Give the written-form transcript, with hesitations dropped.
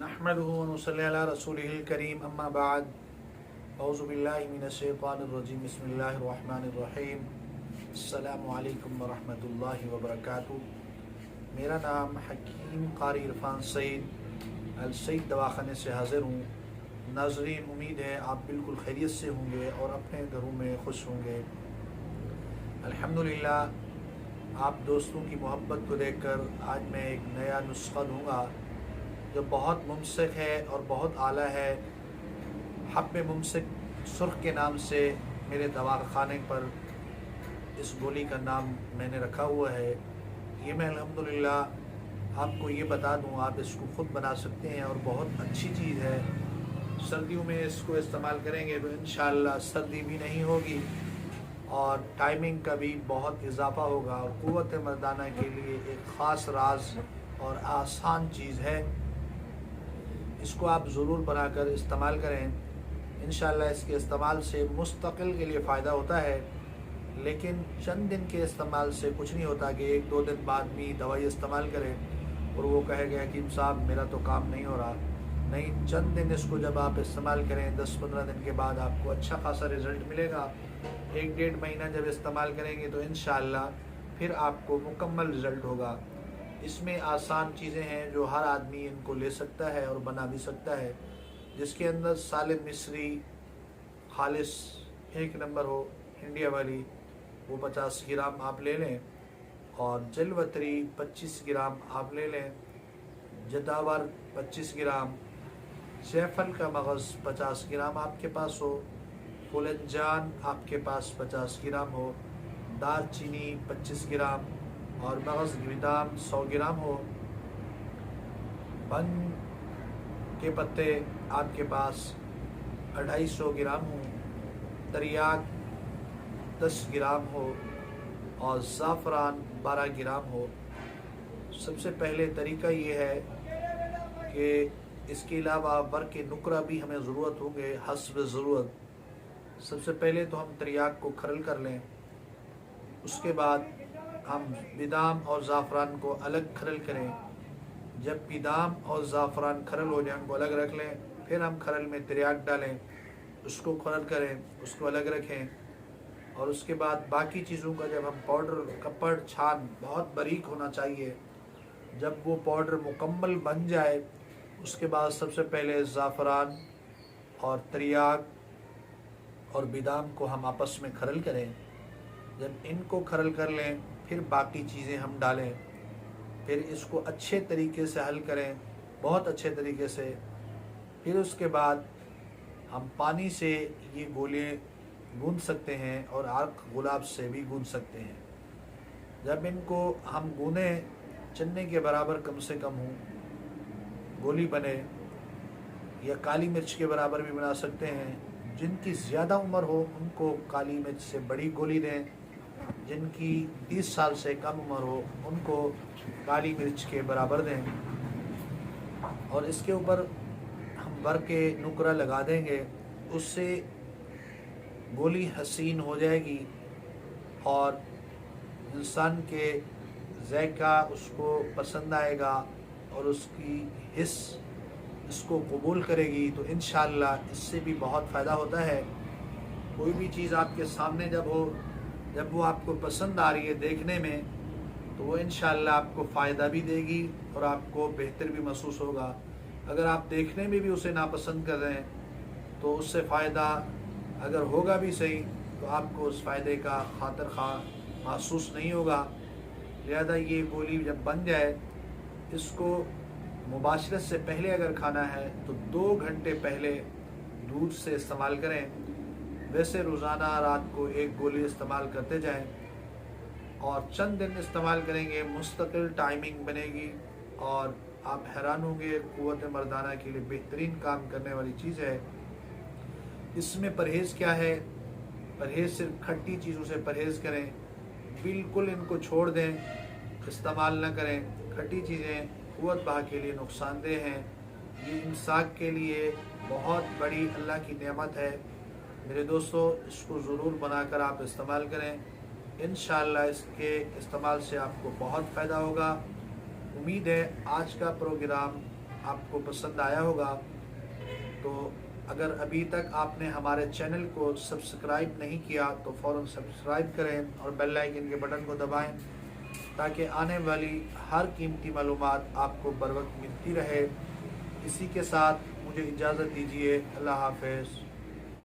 नहमदुहु व नुसल्ली अला रसूलिहिल करीम अम्मा बाद औज़ु बिल्लाहि मिनश शैतानिर रजीम बिस्मिल्लाहिर रहमानिर रहीम अस्सलामु अलैकुम व रहमतुल्लाहि व बरकातुहू। मेरा नाम हकीम कारी इरफान सईद अल सईद दवाखाने से हाज़िर हूँ। नाज़रीन, उम्मीद है आप बिल्कुल खैरियत से होंगे और अपने घरों में खुश होंगे। अल्हम्दुलिल्लाह, आप दोस्तों की मोहब्बत को देखकर आज मैं एक नया नुस्खा दूँगा जो बहुत मुमसिक है और बहुत आला है। हब्ब मुमसिक सुर्ख के नाम से मेरे दवाखाने पर इस गोली का नाम मैंने रखा हुआ है। ये मैं अल्हम्दुलिल्लाह आपको ये बता दूं, आप इसको ख़ुद बना सकते हैं और बहुत अच्छी चीज़ है। सर्दियों में इसको इस्तेमाल करेंगे तो इंशाअल्लाह सर्दी भी नहीं होगी और टाइमिंग का भी बहुत इजाफ़ा होगा और क़ुव्वत मर्दाना के लिए एक ख़ास राज और आसान चीज़ है। इसको आप ज़रूर बनाकर इस्तेमाल करें। इंशाअल्लाह इसके इस्तेमाल से मुस्तकिल के लिए फ़ायदा होता है, लेकिन चंद दिन के इस्तेमाल से कुछ नहीं होता कि एक दो दिन बाद भी दवाई इस्तेमाल करें और वो कहेगा हकीम साहब मेरा तो काम नहीं हो रहा। नहीं, चंद दिन इसको जब आप इस्तेमाल करें 10-15 दिन के बाद आपको अच्छा खासा रिज़ल्ट मिलेगा। 1-1.5 महीना जब इस्तेमाल करेंगे तो इंशाअल्लाह फिर आपको मुकम्मल रिज़ल्ट होगा। इसमें आसान चीज़ें हैं जो हर आदमी इनको ले सकता है और बना भी सकता है, जिसके अंदर सालिम मिस्री खालिस 1 नंबर हो, इंडिया वाली, वो 50 ग्राम आप ले लें और जलवतरी 25 ग्राम आप ले लें, जदावर 25 ग्राम, सैफल का मगज़ 50 ग्राम आपके पास हो, फुलंजान आपके पास 50 ग्राम हो, दालचीनी 25 ग्राम और मगज़ गिदाम 100 ग्राम हो, बंग के पत्ते आपके पास 250 ग्राम हो, तरियाक 10 ग्राम हो और ज़ाफ़रान 12 ग्राम हो। सबसे पहले तरीका ये है कि इसके अलावा वर्क नुकरा भी हमें ज़रूरत होंगे हस्ब ज़रूरत। सबसे पहले तो हम तरियाक को खरल कर लें, उसके बाद हम बादाम और ज़ाफ़रान को अलग खरल करें। जब बादाम और ज़ाफ़रान खरल हो जाए उनको अलग रख लें, फिर हम खरल में तरियाक डालें, उसको खरल करें, उसको अलग रखें और उसके बाद बाकी चीज़ों का जब हम पाउडर कपड़ छान बहुत बारीक होना चाहिए, जब वो पाउडर मुकम्मल बन जाए उसके बाद सबसे पहले ज़ाफ़रान और तरियाक और बादाम को हम आपस में खरल करें। जब इनको खरल कर लें फिर बाकी चीज़ें हम डालें, फिर इसको अच्छे तरीके से हल करें, बहुत अच्छे तरीके से। फिर उसके बाद हम पानी से ये गोलियाँ गूंद सकते हैं और आर्क गुलाब से भी गूंद सकते हैं। जब इनको हम गूंदें चन्ने के बराबर कम से कम हो गोली बने, या काली मिर्च के बराबर भी बना सकते हैं। जिनकी ज़्यादा उम्र हो उनको काली मिर्च से बड़ी गोली दें, जिनकी 30 साल से कम उम्र हो उनको काली मिर्च के बराबर दें और इसके ऊपर हम बर के नुकरा लगा देंगे। उससे गोली हसीन हो जाएगी और इंसान के ज़ायका उसको पसंद आएगा और उसकी हिस्स इसको कबूल करेगी। तो इंशाअल्लाह इससे भी बहुत फ़ायदा होता है। कोई भी चीज़ आपके सामने जब हो, जब वो आपको पसंद आ रही है देखने में, तो वो इंशाअल्लाह आपको फ़ायदा भी देगी और आपको बेहतर भी महसूस होगा। अगर आप देखने में भी उसे नापसंद कर रहे हैं तो उससे फ़ायदा अगर होगा भी सही तो आपको उस फ़ायदे का खातिर खा महसूस नहीं होगा। लिहाजा ये गोली जब बन जाए, इसको मुबाशरत से पहले अगर खाना है तो 2 घंटे पहले दूध से इस्तेमाल करें। वैसे रोज़ाना रात को 1 गोली इस्तेमाल करते जाएं और चंद दिन इस्तेमाल करेंगे, मुस्तकिल टाइमिंग बनेगी और आप हैरान होंगे। क़ुव्वत मर्दाना के लिए बेहतरीन काम करने वाली चीज़ है। इसमें परहेज़ क्या है? परहेज़ सिर्फ खट्टी चीज़ों से परहेज़ करें, बिल्कुल इनको छोड़ दें, इस्तेमाल न करें। खट्टी चीज़ें क़ुव्वत बहा के लिए नुकसानदेह हैं। ये इम्साक के लिए बहुत बड़ी अल्लाह की नेमत है। मेरे दोस्तों, इसको ज़रूर बनाकर आप इस्तेमाल करें। इंशाअल्लाह इसके इस्तेमाल से आपको बहुत फ़ायदा होगा। उम्मीद है आज का प्रोग्राम آپ کو پسند آیا ہوگا۔ تو اگر ابھی تک آپ نے ہمارے چینل کو سبسکرائب نہیں کیا تو فوراً سبسکرائب کریں اور بیل آئیکن کے بٹن کو دبائیں تاکہ آنے والی ہر قیمتی معلومات آپ کو بر وقت ملتی رہے۔ اسی کے ساتھ مجھے اجازت دیجیے، اللہ حافظ۔